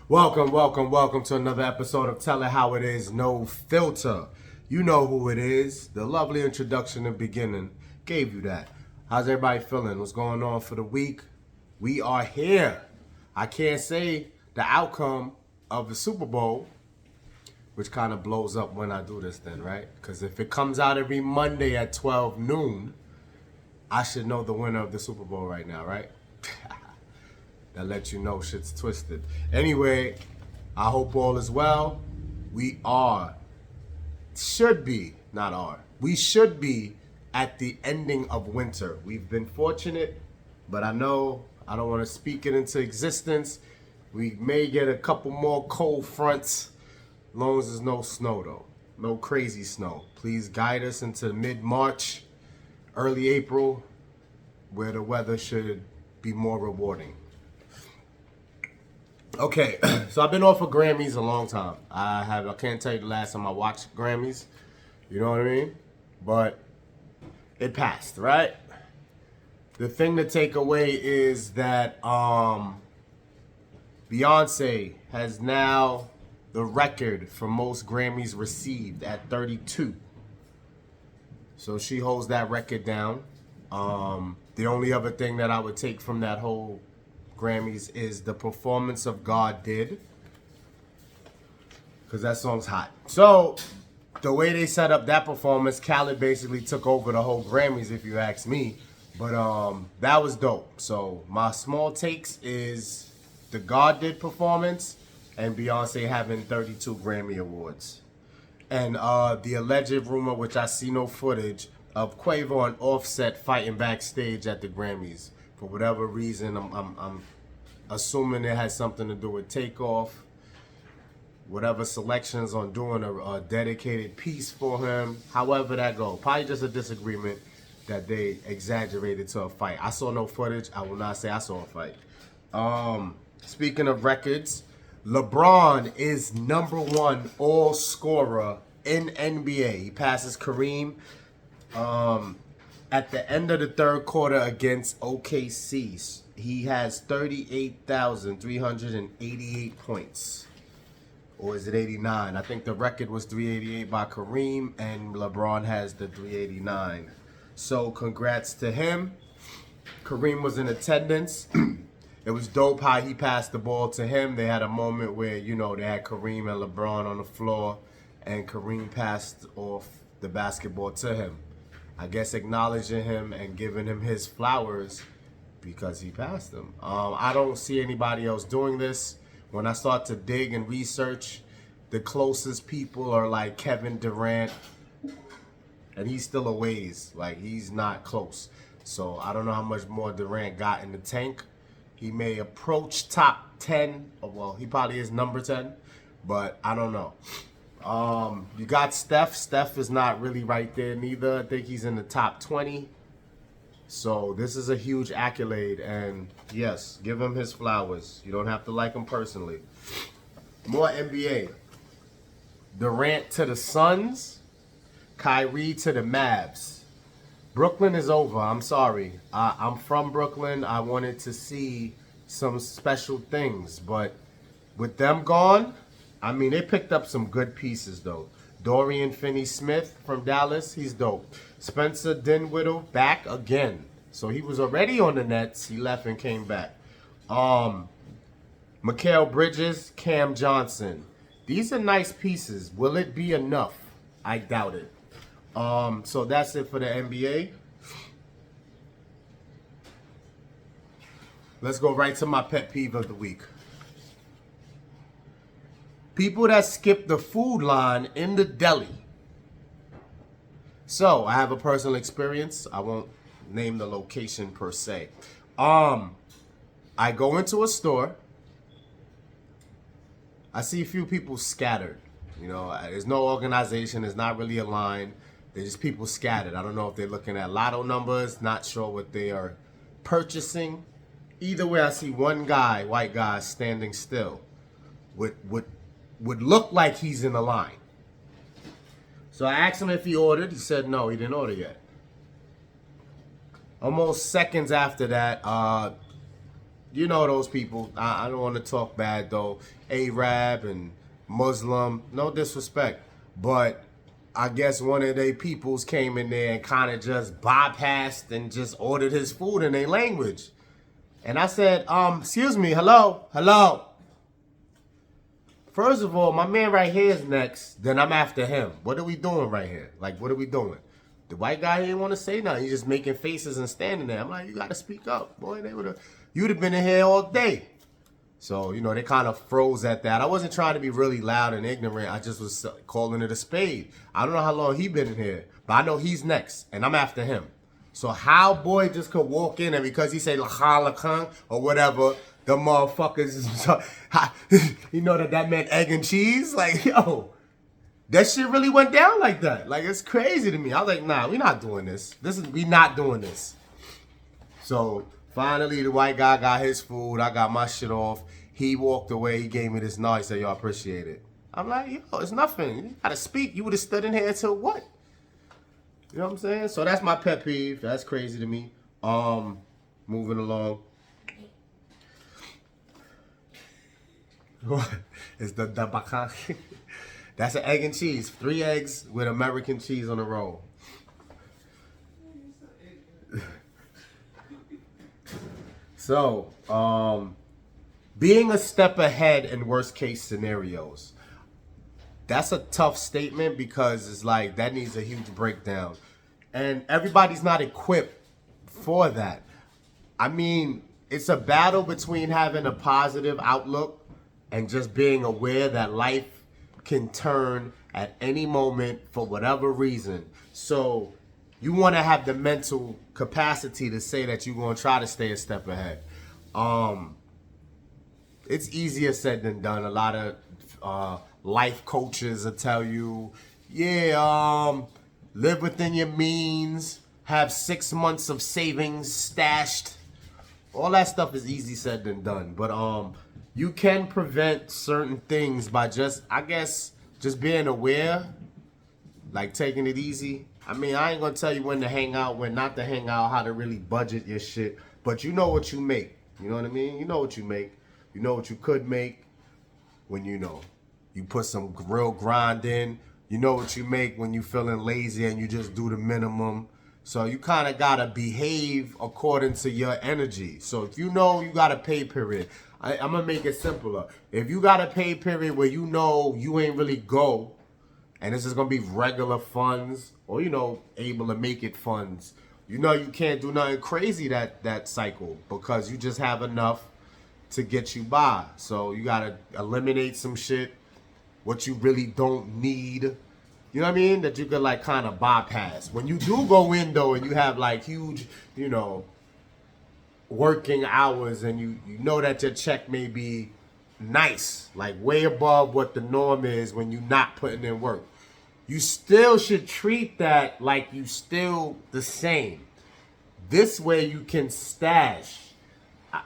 Welcome to another episode of Tell It How It Is, No Filter. You know who it is. The lovely introduction and beginning gave you that. How's everybody feeling? What's going on for the week? We are here. I can't say the outcome of the Super Bowl, which kind of blows up when I do this then, right? Because if it comes out every Monday at 12 noon, I should know the winner of the Super Bowl right now, right? That lets you know shit's twisted. Anyway, I hope all is well. We should be at the ending of winter. We've been fortunate, but I know I don't want to speak it into existence. We may get a couple more cold fronts, as long as there's no snow though. No crazy snow. Please guide us into mid-March, early April, where the weather should be more rewarding. Okay, so I've been off of Grammys a long time. I can't tell you the last time I watched Grammys. You know what I mean? But it passed, right? The thing to take away is that Beyonce has now the record for most Grammys received at 32. So she holds that record down. The only other thing that I would take from that whole Grammys is the performance of God Did, because that song's hot. So the way they set up that performance, Khaled basically took over the whole Grammys, if you ask me. But that was dope. So my small takes is the God Did performance and Beyonce having 32 Grammy Awards. And the alleged rumor, which I see no footage, of Quavo and Offset fighting backstage at the Grammys. For whatever reason, I'm assuming it has something to do with Takeoff. Whatever selections on doing a dedicated piece for him. However that goes. Probably just a disagreement that they exaggerated to a fight. I saw no footage. I will not say I saw a fight. Speaking of records, LeBron is #1 all scorer in NBA. He passes Kareem. At the end of the third quarter against OKC, he has 38,388 points. Or is it 89? I think the record was 388 by Kareem, and LeBron has the 389. So congrats to him. Kareem was in attendance. It was dope how he passed the ball to him. They had a moment where, they had Kareem and LeBron on the floor, and Kareem passed off the basketball to him. I guess acknowledging him and giving him his flowers because he passed them. I don't see anybody else doing this. When I start to dig and research, the closest people are like Kevin Durant, and he's still a ways. Like, he's not close. So I don't know how much more Durant got in the tank. He may approach top 10. Well, he probably is number 10, but I don't know. You got Steph. Steph is not really right there neither. I think he's in the top 20. So this is a huge accolade, and yes, give him his flowers. You don't have to like him personally. More NBA. Durant to the Suns. Kyrie to the Mavs. Brooklyn is over. I'm sorry. I'm from Brooklyn. I wanted to see some special things, but with them gone, I mean, they picked up some good pieces, though. Dorian Finney-Smith from Dallas, he's dope. Spencer Dinwiddie back again. So he was already on the Nets. He left and came back. Mikal Bridges, Cam Johnson. These are nice pieces. Will it be enough? I doubt it. So that's it for the NBA. Let's go right to my pet peeve of the week. People that skip the food line in the deli. So, I have a personal experience. I won't name the location per se. I go into a store. I see a few people scattered. There's no organization. It's not really a line. There's just people scattered. I don't know if they're looking at lotto numbers. Not sure what they are purchasing. Either way, I see one guy, white guy, standing still would look like he's in the line. So I asked him if he ordered. He said no, he didn't order yet. Almost seconds after that, you know those people. I don't want to talk bad though. Arab and Muslim, no disrespect, but I guess one of their peoples came in there and kind of just bypassed and just ordered his food in their language. And I said, excuse me, hello. First of all, my man right here is next, then I'm after him. What are we doing right here? Like, what are we doing? The white guy, he didn't want to say nothing. He's just making faces and standing there. I'm like, you got to speak up, boy. You'd have been in here all day. So, you know, they kind of froze at that. I wasn't trying to be really loud and ignorant. I just was calling it a spade. I don't know how long he been in here, but I know he's next, and I'm after him. So how boy just could walk in and because he say lakan or whatever, the motherfuckers, you know that meant egg and cheese? Like, yo, that shit really went down like that. Like, it's crazy to me. I was like, nah, we not doing this. We not doing this. So finally, the white guy got his food. I got my shit off. He walked away. He gave me this nod. He said, yo, I appreciate it. I'm like, yo, it's nothing. You gotta speak. You would have stood in here until what? You know what I'm saying? So that's my pet peeve. That's crazy to me. Moving along. What? It's the bacan. That's an egg and cheese. 3 eggs with American cheese on the roll. So, being a step ahead in worst case scenarios. That's a tough statement because it's like that needs a huge breakdown. And everybody's not equipped for that. I mean, it's a battle between having a positive outlook and just being aware that life can turn at any moment for whatever reason. So you want to have the mental capacity to say that you're going to try to stay a step ahead. It's easier said than done. A lot of life coaches will tell you, yeah, live within your means, have 6 months of savings stashed. All that stuff is easy said than done. But you can prevent certain things by just, I guess, just being aware, like taking it easy. I mean, I ain't gonna tell you when to hang out, when not to hang out, how to really budget your shit. But you know what you make. You know what I mean? You know what you make. You know what you could make when you know. You put some real grind in. You know what you make when you feeling lazy and you just do the minimum. So you kind of got to behave according to your energy. So if you know you got a pay period, I'm going to make it simpler. If you got a pay period where you know you ain't really go, and this is going to be regular funds, or, you know, able to make it funds, you know you can't do nothing crazy that cycle because you just have enough to get you by. So you got to eliminate some shit, what you really don't need. You know what I mean? That you could like kind of bypass. When you do go in though and you have like huge, you know, working hours and you know that your check may be nice, like way above what the norm is when you're not putting in work. You still should treat that like you still the same. This way you can stash.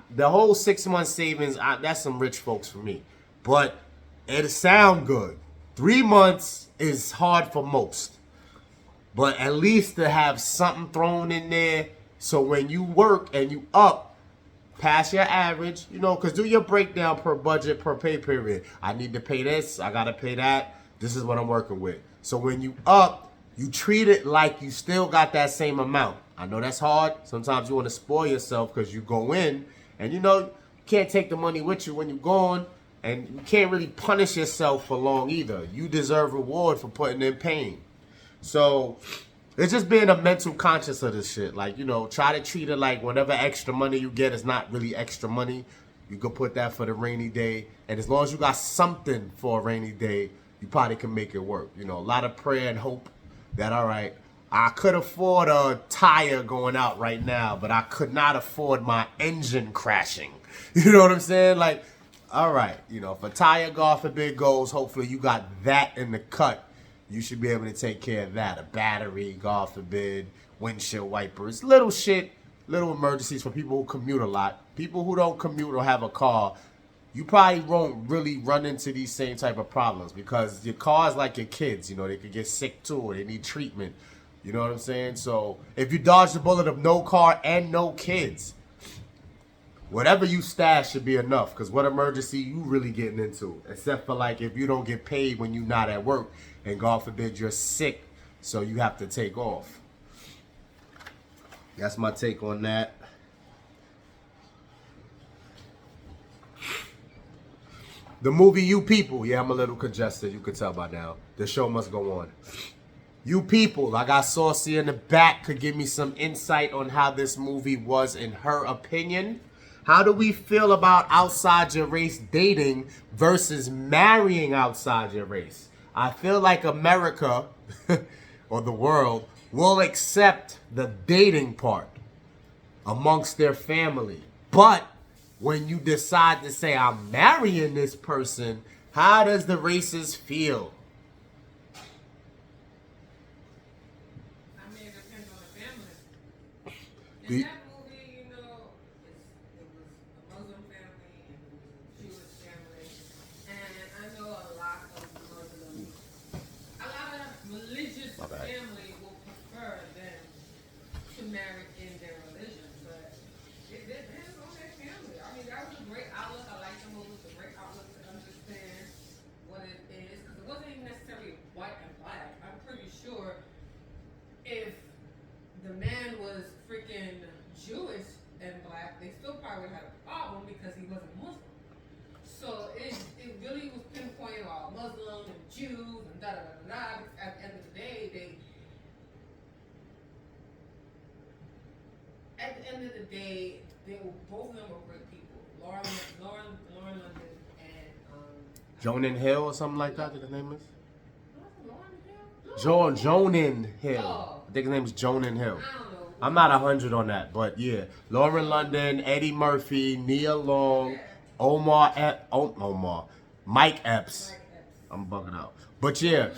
The whole 6 month savings, that's some rich folks for me. But it'll sound good. 3 months is hard for most. But at least to have something thrown in there so when you work and you up past your average, you know, because do your breakdown per budget, per pay period. I need to pay this. I got to pay that. This is what I'm working with. So when you up, you treat it like you still got that same amount. I know that's hard. Sometimes you want to spoil yourself because you go in and, you know, you can't take the money with you when you're gone. And you can't really punish yourself for long either. You deserve reward for putting in pain. So it's just being a mental conscious of this shit. Like, you know, try to treat it like whatever extra money you get is not really extra money. You could put that for the rainy day. And as long as you got something for a rainy day, you probably can make it work. You know, a lot of prayer and hope that, all right, I could afford a tire going out right now, but I could not afford my engine crashing. You know what I'm saying? Like, all right, you know, if a tire, God forbid, goes, hopefully you got that in the cut. You should be able to take care of that. A battery, God forbid, windshield wipers, little shit, little emergencies for people who commute a lot. People who don't commute or have a car, you probably won't really run into these same type of problems because your car is like your kids. You know, they could get sick too or they need treatment. You know what I'm saying? So if you dodge the bullet of no car and no kids, Whatever you stash should be enough, because what emergency you really getting into? Except for like if you don't get paid when you're not at work, and God forbid you're sick, so you have to take off. That's my take on that. The movie You People. Yeah, I'm a little congested. You could tell by now. The show must go on. You People. I got Saucy in the back. Could give me some insight on how this movie was in her opinion. How do we feel about outside your race dating versus marrying outside your race? I feel like America or the world will accept the dating part amongst their family. But when you decide to say, I'm marrying this person, how does the racist feel? I mean, it depends on the family. Do In you- that movie, you know, it was a Muslim family and it was a Jewish family. And I know a lot of religious family will prefer them to marry in their religion. But it depends on their family. I mean, that was a great outlook. I like the movie. It's a great outlook to understand what it is. Because it wasn't even necessarily white and black. I'm pretty sure if the man was freaking Jewish and black, they still probably would have had a problem because he wasn't Muslim. So it really was pinpointing all Muslims and Jews and da da da da. At the end of the day, they were, both of them were great people. Lauren London and Jonan Hill or something like that, I think his name is? Lauren Hill? Jonan Hill. Oh. I think his name is Jonan Hill. I don't know. I'm not 100 on that, but yeah. Lauren London, Eddie Murphy, Nia Long, Mike Epps. I'm bugging out. But yeah,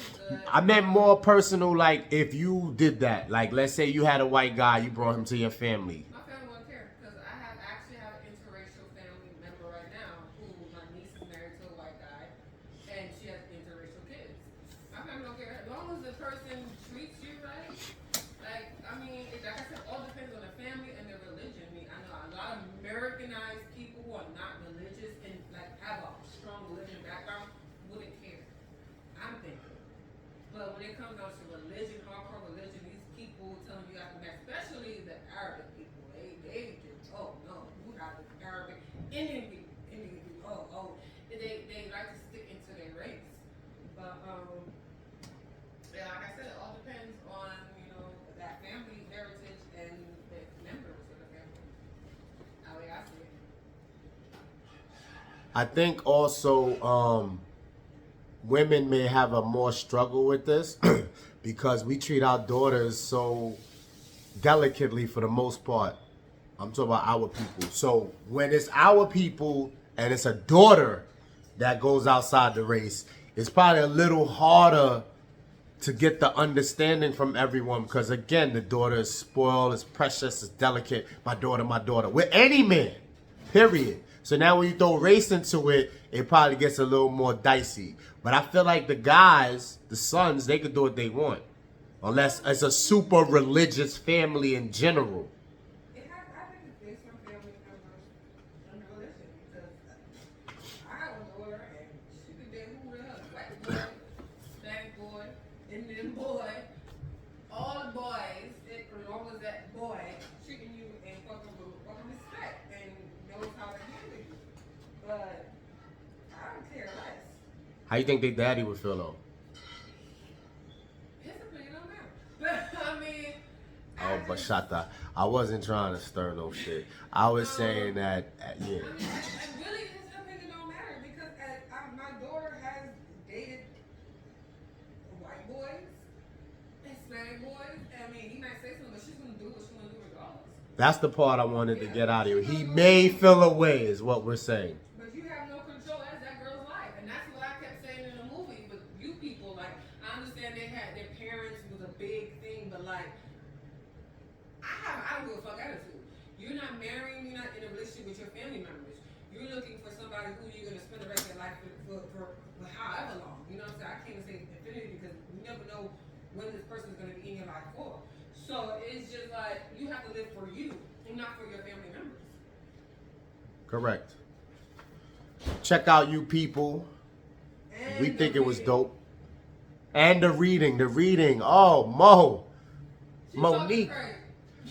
I meant more personal, like if you did that. Like let's say you had a white guy, you brought him to your family. My family won't care because I actually have an interracial family member right now who my niece is married to a white guy and she has interracial kids. My family don't care as long as the person treats you right. Like I mean, like I said, all depends on the family and their religion. I mean, I know a lot of Americanized people who are not religious and like have a strong religion background wouldn't care. I'm thinking. But when it comes down to religion, hardcore religion, these people telling you have to marry, especially the Arabic people, they just, oh no, you have the Arabic, Indian people, they like to stick into their race. But, yeah, like I said, it all depends on, you know, that family heritage and the members of the family. How I see it. I think also women may have a more struggle with this because we treat our daughters so delicately for the most part. I'm talking about our people. So when it's our people and it's a daughter that goes outside the race, it's probably a little harder to get the understanding from everyone because again, the daughter is spoiled, it's precious, it's delicate. My daughter. With any man, period. So now when you throw race into it, it probably gets a little more dicey. But I feel like the guys, the sons, they could do what they want. Unless it's a super religious family in general. I think it's based on family members and religion because I have a daughter and she could date who the hell, white boy, Hispanic boy, Indian boy, all the boys, as long as that boy treating you in fucking respect and knows how to handle you. But I don't care less. How you think their daddy would feel though? His opinion don't matter. But I mean, Oh, but Shata, I wasn't trying to stir no shit. I was saying that, yeah. I mean, really, his opinion don't matter because my daughter has dated white boys, Hispanic boys. I mean, he might say something, but she's gonna do what she's gonna do regardless. That's the part I wanted to get out of here. He may feel away, is what we're saying. But you have no control. That's that girl's life, and that's what I kept saying in the movie. But you people, like, I understand they had their parents was a big thing, but like, I don't give a fuck attitude. You're not marrying. You're not in a relationship with your family members. You're looking for somebody who you're gonna spend the rest of your life for however long. You know what I'm saying? I can't even say infinity because you never know when this person's gonna be in your life for. So it's just like you have to live for you and not for your family members. Correct. Check out You People. And We the think it was reading. dope. And the reading. Oh, Mo. She Monique. fucking crazy.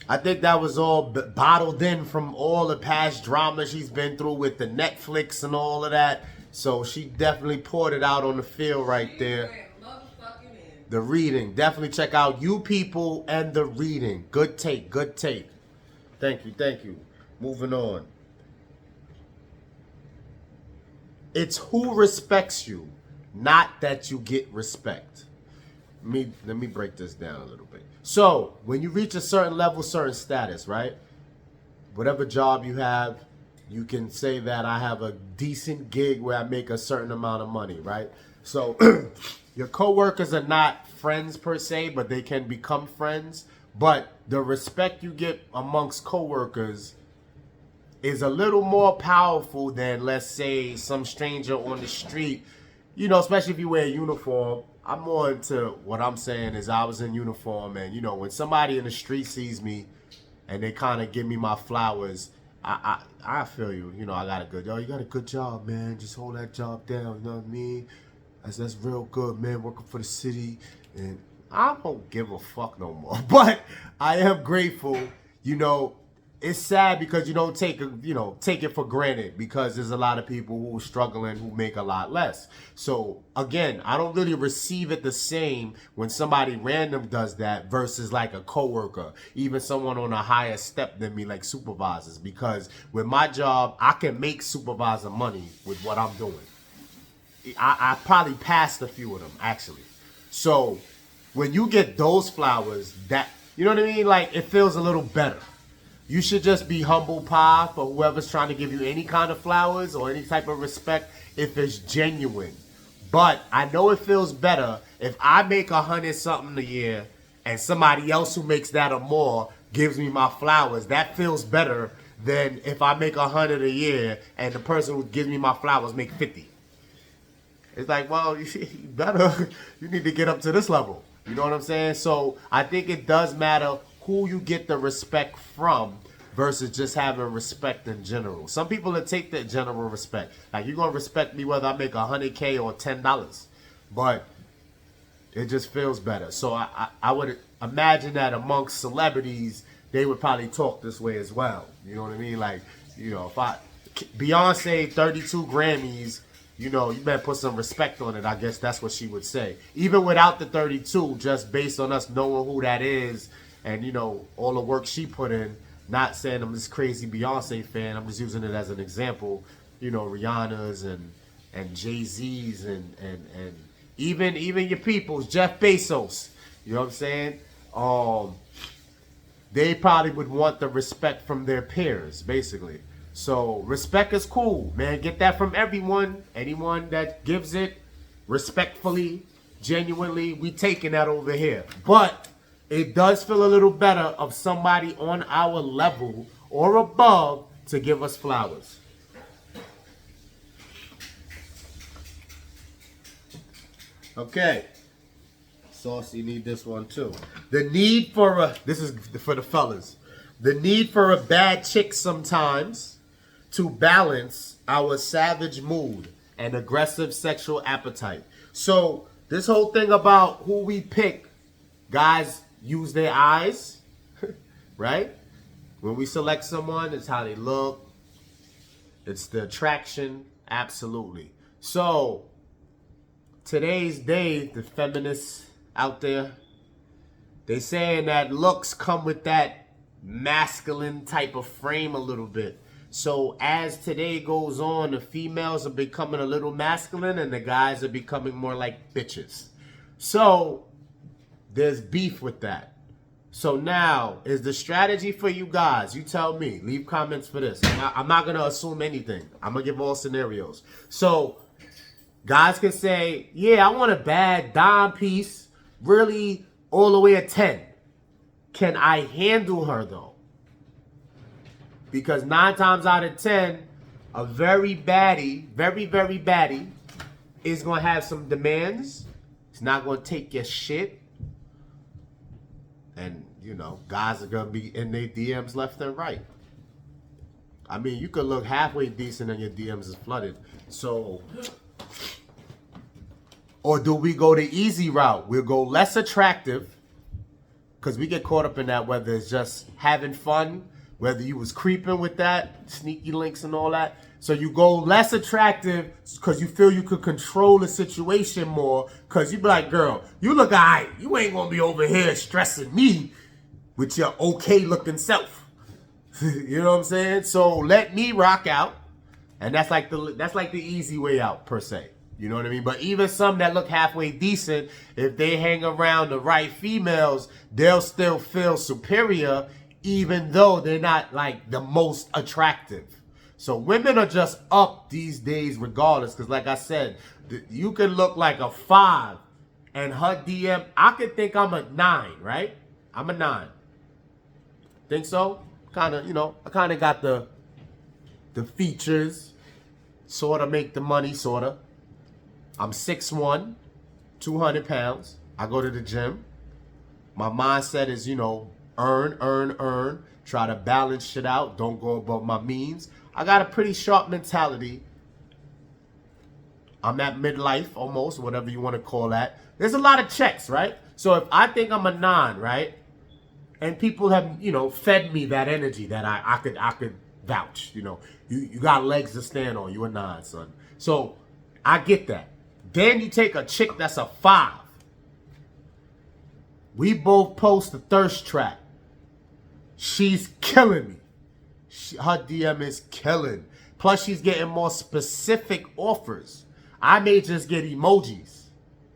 I think that was all bottled in from all the past drama she's been through with the Netflix and all of that. So she definitely poured it out on the field right She there. went motherfucking in. The reading. Definitely check out You People and the reading. Good take. Good take. Thank you. Thank you. Moving on. It's who respects you, not that you get respect. Let me break this down a little bit. So, when you reach a certain level, certain status, right? Whatever job you have, you can say that I have a decent gig where I make a certain amount of money, right? So, your coworkers are not friends per se, but they can become friends. But the respect you get amongst coworkers is a little more powerful than, let's say, some stranger on the street. You know, especially if you wear a uniform. I'm more into what I'm saying is I was in uniform, and, you know, when somebody in the street sees me and they kind of give me my flowers, I feel you. You know, I got a good, you got a good job, man. Just hold that job down, you know what I mean? That's real good, man, working for the city. And I don't give a fuck no more. But I am grateful, you know. It's sad because you don't take it for granted, because there's a lot of people who are struggling who make a lot less. So again, I don't really receive it the same when somebody random does that versus like a coworker, even someone on a higher step than me, like supervisors, because with my job, I can make supervisor money with what I'm doing. I probably passed a few of them actually. So when you get those flowers, that, you know what I mean? Like, it feels a little better. You should just be humble pie for whoever's trying to give you any kind of flowers or any type of respect if it's genuine. But I know it feels better if I make 100 something a year and somebody else who makes that or more gives me my flowers. That feels better than if I make 100 a year and the person who gives me my flowers make 50. It's like, well, you better, you need to get up to this level. You know what I'm saying? So I think it does matter who you get the respect from versus just having respect in general. Some people that take that general respect. Like, you're going to respect me whether I make $100K or $10. But it just feels better. So I would imagine that amongst celebrities, they would probably talk this way as well. You know what I mean? Like, you know, Beyonce, 32 Grammys, you know, you better put some respect on it. I guess that's what she would say. Even without the 32, just based on us knowing who that is and, you know, all the work she put in. Not saying I'm this crazy Beyonce fan. I'm just using it as an example. You know, Rihanna's and Jay-Z's and even your people's, Jeff Bezos. You know what I'm saying? They probably would want the respect from their peers, basically. So respect is cool, man. Get that from everyone. Anyone that gives it respectfully, genuinely, we taking that over here. But it does feel a little better of somebody on our level or above to give us flowers. Okay. Saucy, need this one too. The need for this is for the fellas. The need for a bad chick sometimes to balance our savage mood and aggressive sexual appetite. So this whole thing about who we pick, guys use their eyes, right? When we select someone, it's how they look. It's the attraction, absolutely. So today's day, the feminists out there, they saying that looks come with that masculine type of frame a little bit. So as today goes on, the females are becoming a little masculine and the guys are becoming more like bitches. So there's beef with that. So now, is the strategy for you guys, you tell me, leave comments for this. I'm not going to assume anything. I'm going to give all scenarios. So guys can say, yeah, I want a bad dime piece, really all the way at 10. Can I handle her though? Because 9 times out of 10, a very baddie, very, very baddie, is going to have some demands. It's not going to take your shit. And, you know, guys are going to be in their DMs left and right. I mean, you could look halfway decent and your DMs is flooded. So, or do we go the easy route? We'll go less attractive, because we get caught up in that, whether it's just having fun, whether you was creeping with that, sneaky links and all that. So you go less attractive because you feel you could control the situation more, because you be like, girl, you look all right. You ain't going to be over here stressing me with your okay looking self. You know what I'm saying? So let me rock out. And that's like the easy way out, per se. You know what I mean? But even some that look halfway decent, if they hang around the right females, they'll still feel superior, even though they're not like the most attractive. So women are just up these days regardless. Because like I said, you can look like a 5 and her DM, I could think I'm a 9, right? I'm a 9. Think so? Kind of, you know, I kind of got the features, sort of make the money, sort of. I'm 6'1", 200 pounds. I go to the gym. My mindset is, you know, earn. Try to balance shit out. Don't go above my means. I got a pretty sharp mentality. I'm at midlife almost, whatever you want to call that. There's a lot of checks, right? So if I think I'm a 9, right? And people have, you know, fed me that energy that I could vouch. You know, you got legs to stand on. You a 9, son. So I get that. Then you take a chick that's a 5. We both post a thirst trap. She's killing me. Her DM is killing. Plus, she's getting more specific offers. I may just get emojis.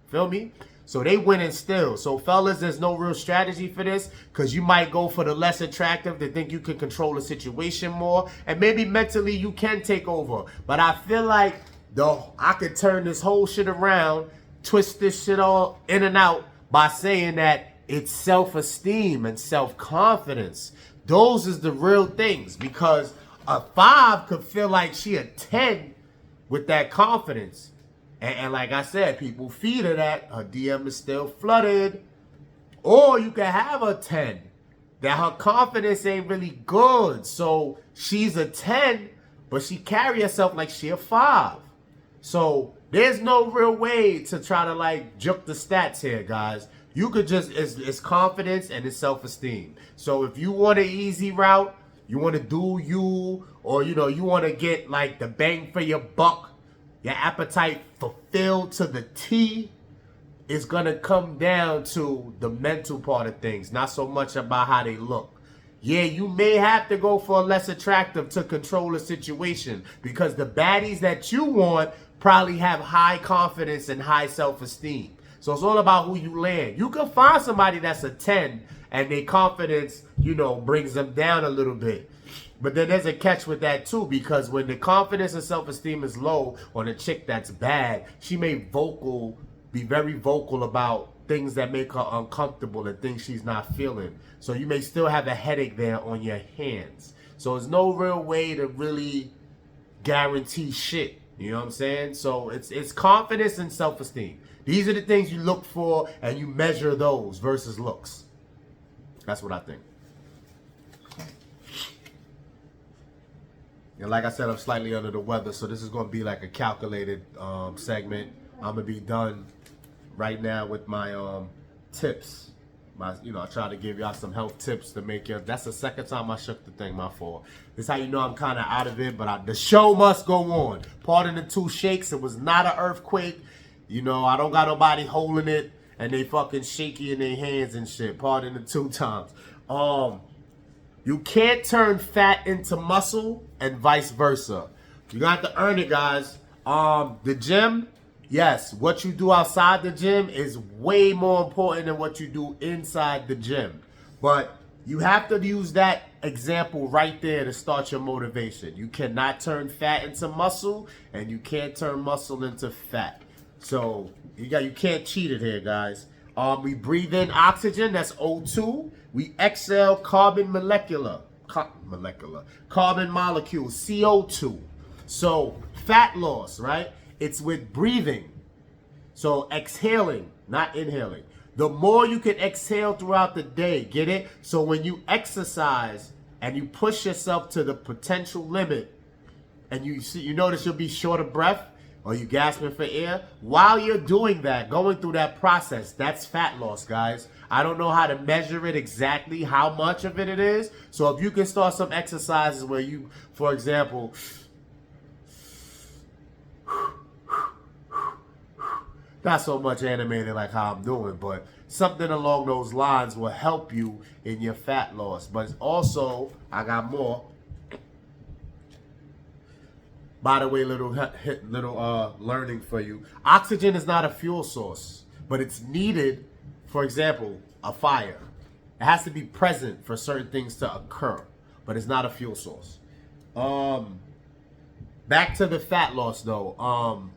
Feel me? So they winning still. So fellas, there's no real strategy for this, because you might go for the less attractive to think you can control the situation more. And maybe mentally you can take over. But I feel like I could turn this whole shit around, twist this shit all in and out by saying that it's self-esteem and self-confidence. Those is the real things, because a 5 could feel like she a 10 with that confidence. And like I said, people feed her that. Her DM is still flooded. Or you can have a 10 that her confidence ain't really good. So she's a 10, but she carry herself like she a 5. So there's no real way to try to like juke the stats here, guys. You could just, it's confidence and it's self-esteem. So if you want an easy route, you want to do you, or you know, you want to get like the bang for your buck, your appetite fulfilled to the T, is going to come down to the mental part of things, not so much about how they look. Yeah, you may have to go for a less attractive to control the situation, because the baddies that you want probably have high confidence and high self-esteem. So it's all about who you land. You can find somebody that's a 10 and their confidence, you know, brings them down a little bit. But then there's a catch with that too, because when the confidence and self-esteem is low on a chick that's bad, she may be very vocal about things that make her uncomfortable and things she's not feeling. So you may still have a headache there on your hands. So there's no real way to really guarantee shit. You know what I'm saying? So it's confidence and self-esteem. These are the things you look for, and you measure those versus looks. That's what I think. And like I said, I'm slightly under the weather, so this is going to be like a calculated segment. I'm going to be done right now with my tips. I try to give y'all some health tips to make you. That's the second time I shook the thing, my fault. This is how you know I'm kind of out of it, but the show must go on. Pardon the 2 shakes. It was not an earthquake. You know, I don't got nobody holding it and they fucking shaky in their hands and shit. Pardon the 2 times. You can't turn fat into muscle and vice versa. You got to earn it, guys. The gym, yes, what you do outside the gym is way more important than what you do inside the gym. But you have to use that example right there to start your motivation. You cannot turn fat into muscle, and you can't turn muscle into fat. So you can't cheat it here, guys. We breathe in oxygen, that's O2. We exhale carbon molecules, CO2. So fat loss, right? It's with breathing. So exhaling, not inhaling. The more you can exhale throughout the day, get it? So when you exercise, and you push yourself to the potential limit, and you notice you'll be short of breath or you gasping for air, while you're doing that, going through that process, that's fat loss, guys. I don't know how to measure it exactly, how much of it is. So if you can start some exercises where you, for example, not so much animated like how I'm doing, but something along those lines will help you in your fat loss. But also, I got more. By the way, little learning for you. Oxygen is not a fuel source, but it's needed. For example, a fire. It has to be present for certain things to occur, but it's not a fuel source. Back to the fat loss though.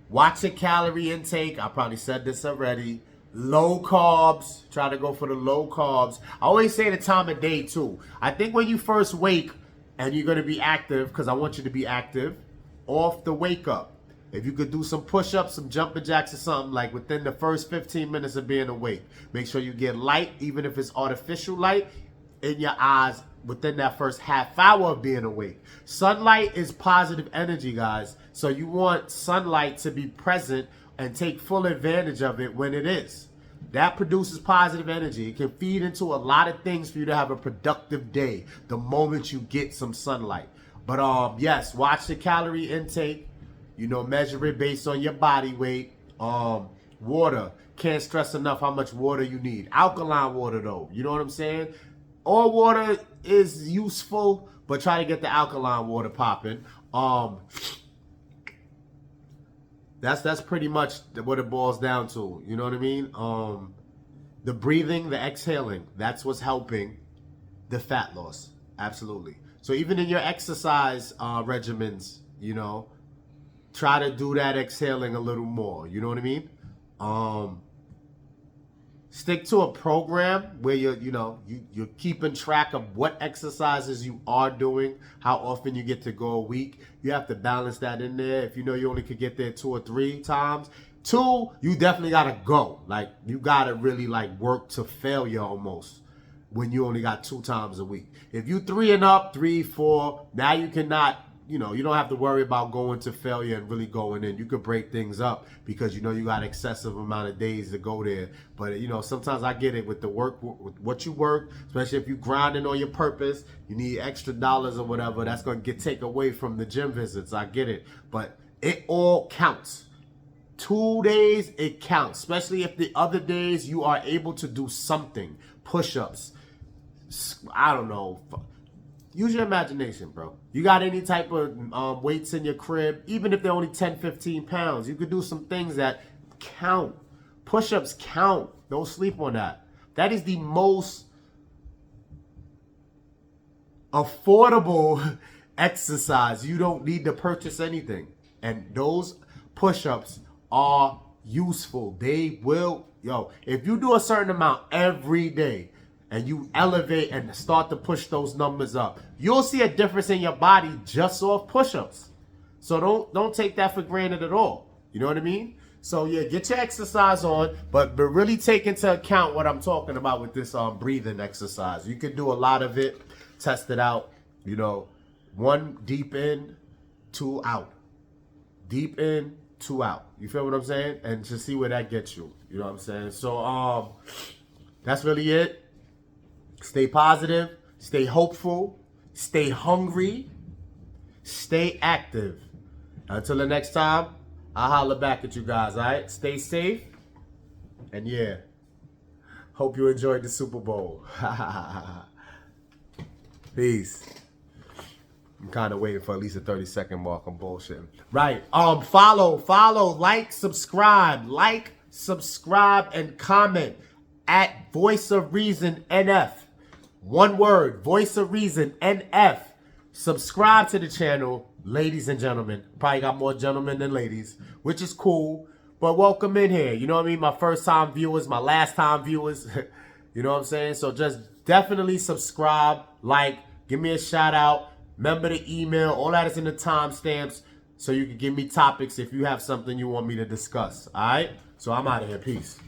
Watch your calorie intake. I probably said this already. Low carbs. Try to go for the low carbs. I always say the time of day too. I think when you first wake and you're going to be active, because I want you to be active, off the wake up. If you could do some push-ups, some jumping jacks or something, like within the first 15 minutes of being awake. Make sure you get light, even if it's artificial light, in your eyes within that first half hour of being awake. Sunlight is positive energy, guys. So you want sunlight to be present and take full advantage of it when it is. That produces positive energy. It can feed into a lot of things for you to have a productive day the moment you get some sunlight. But yes, watch the calorie intake. You know, measure it based on your body weight. Water. Can't stress enough how much water you need. Alkaline water though. You know what I'm saying? All water is useful, but try to get the alkaline water popping. That's pretty much what it boils down to. You know what I mean? The breathing, the exhaling, that's what's helping the fat loss. Absolutely. So even in your exercise regimens, you know, try to do that exhaling a little more. You know what I mean? Stick to a program where you're keeping track of what exercises you are doing, how often you get to go a week. You have to balance that in there. If you know you only could get there 2 or 3 times, 2, you definitely gotta go. Like you gotta really like work to failure almost when you only got 2 times a week. If you 3 and up, 3, 4, now you cannot. You know, you don't have to worry about going to failure and really going in. You could break things up because you know you got excessive amount of days to go there. But you know, sometimes I get it with the work, with what you work, especially if you grinding on your purpose, you need extra dollars or whatever. That's gonna take away from the gym visits. I get it, but it all counts. 2 days, it counts, especially if the other days you are able to do something, push-ups. I don't know. Use your imagination, bro. You got any type of weights in your crib, even if they're only 10, 15 pounds, you could do some things that count. Push-ups count. Don't sleep on that. That is the most affordable exercise. You don't need to purchase anything. And those push-ups are useful. They will, if you do a certain amount every day, and you elevate and start to push those numbers up, you'll see a difference in your body just off push-ups. So don't take that for granted at all. You know what I mean? So yeah, get your exercise on, but really take into account what I'm talking about with this breathing exercise. You can do a lot of it, test it out. You know, 1 deep in, 2 out. Deep in, 2 out. You feel what I'm saying? And just see where that gets you. You know what I'm saying? So that's really it. Stay positive, stay hopeful, stay hungry, stay active. Until the next time, I'll holler back at you guys, all right? Stay safe, and yeah, hope you enjoyed the Super Bowl. Peace. I'm kind of waiting for at least a 30-second mark. I'm bullshitting. Right, follow, like, subscribe, and comment at Voice of Reason NF. One word, Voice of Reason, NF. Subscribe to the channel, ladies and gentlemen. Probably got more gentlemen than ladies, which is cool. But welcome in here. You know what I mean? My first time viewers, my last time viewers. You know what I'm saying? So just definitely subscribe, like, give me a shout out. Remember the email. All that is in the timestamps so you can give me topics if you have something you want me to discuss. All right? So I'm out of here. Peace.